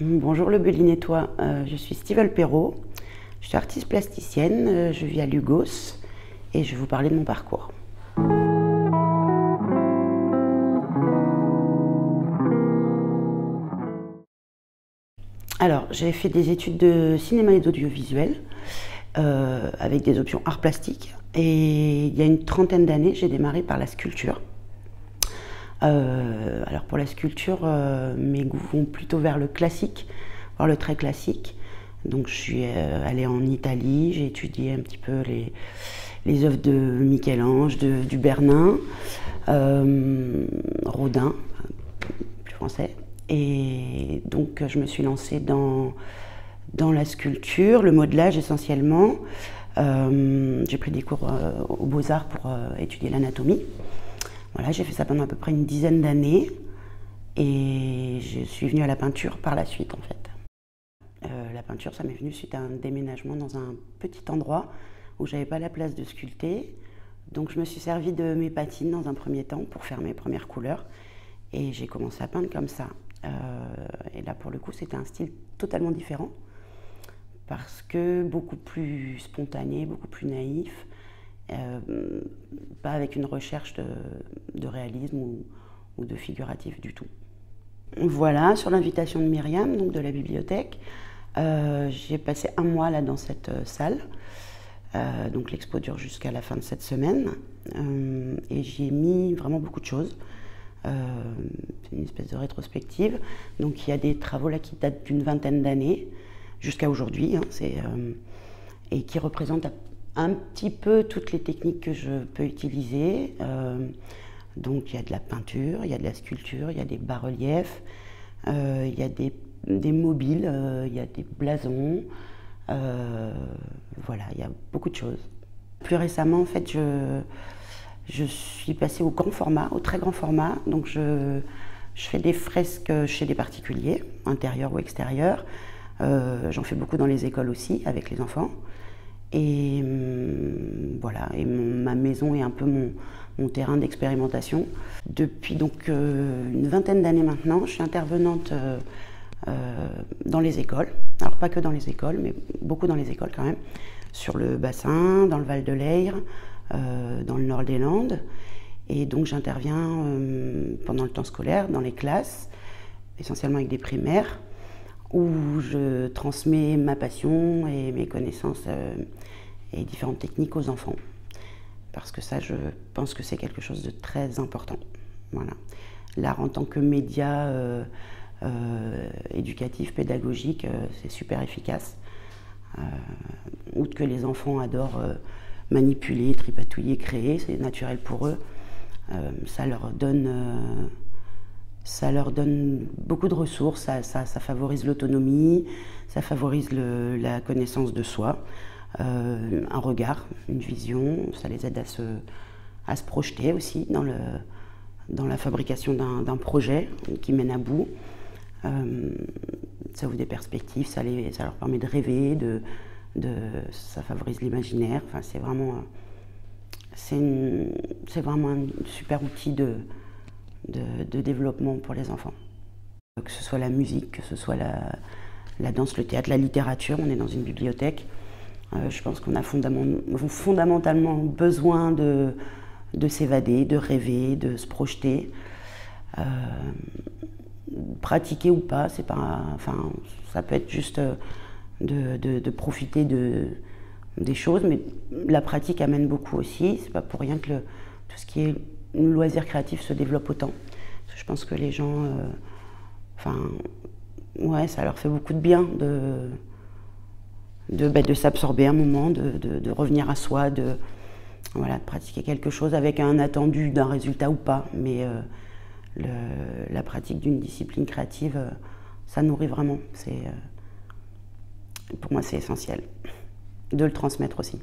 Bonjour le Belinétois, je suis Stivelle Perrault, je suis artiste plasticienne, je vis à Lugos et je vais vous parler de mon parcours. Alors, j'ai fait des études de cinéma et d'audiovisuel avec des options art plastique et il y a une trentaine d'années, j'ai démarré par la sculpture. Alors pour la sculpture, mes goûts vont plutôt vers le classique, voire le très classique. Donc je suis allée en Italie, j'ai étudié un petit peu les œuvres de Michel-Ange, du Bernin, Rodin, plus français. Et donc je me suis lancée dans la sculpture, le modelage essentiellement. J'ai pris des cours aux Beaux-Arts pour étudier l'anatomie. Voilà, j'ai fait ça pendant à peu près une dizaine d'années et je suis venue à la peinture par la suite en fait. La peinture, ça m'est venu suite à un déménagement dans un petit endroit où j'avais pas la place de sculpter. Donc je me suis servi de mes patines dans un premier temps pour faire mes premières couleurs et j'ai commencé à peindre comme ça. Et là pour le coup c'était un style totalement différent parce que beaucoup plus spontané, beaucoup plus naïf. Pas avec une recherche de réalisme ou de figuratif du tout. Voilà, sur l'invitation de Myriam, donc de la bibliothèque, j'ai passé un mois là dans cette salle. Donc l'expo dure jusqu'à la fin de cette semaine. Et j'y ai mis vraiment beaucoup de choses. C'est une espèce de rétrospective. Donc il y a des travaux là qui datent d'une vingtaine d'années, jusqu'à aujourd'hui, et qui représentent un petit peu toutes les techniques que je peux utiliser. Donc il y a de la peinture, il y a de la sculpture, il y a des bas-reliefs, il y a des mobiles, il y a des blasons. Voilà, il y a beaucoup de choses. Plus récemment, en fait, je suis passée au grand format, au très grand format. Donc je fais des fresques chez des particuliers, intérieurs ou extérieurs. J'en fais beaucoup dans les écoles aussi, avec les enfants. Et voilà, et ma maison est un peu mon terrain d'expérimentation. Depuis donc une vingtaine d'années maintenant, je suis intervenante dans les écoles. Alors pas que dans les écoles, mais beaucoup dans les écoles quand même. Sur le bassin, dans le Val de Leyre, dans le nord des Landes. Et donc j'interviens pendant le temps scolaire dans les classes, essentiellement avec des primaires, où je transmets ma passion et mes connaissances et différentes techniques aux enfants. Parce que ça, je pense que c'est quelque chose de très important. Voilà. L'art en tant que média éducatif, pédagogique, c'est super efficace. Outre que les enfants adorent manipuler, tripatouiller, créer, c'est naturel pour eux. Ça leur donne beaucoup de ressources, ça favorise l'autonomie, ça favorise la connaissance de soi, un regard, une vision, ça les aide à se projeter aussi dans la fabrication d'un projet qui mène à bout. Ça ouvre des perspectives, ça leur permet de rêver, ça favorise l'imaginaire. Enfin, c'est vraiment un super outil de développement pour les enfants. Que ce soit la musique, que ce soit la danse, le théâtre, la littérature, on est dans une bibliothèque. Je pense qu'on a fondamentalement besoin de s'évader, de rêver, de se projeter. Pratiquer ou pas, c'est pas, enfin, ça peut être juste de profiter des choses, mais la pratique amène beaucoup aussi. C'est pas pour rien que tout ce qui est loisir créatif se développe autant. Parce que je pense que les gens, ouais, ça leur fait beaucoup de bien de s'absorber un moment, de revenir à soi, de pratiquer quelque chose avec un attendu d'un résultat ou pas. Mais la pratique d'une discipline créative, ça nourrit vraiment. Pour moi, c'est essentiel de le transmettre aussi.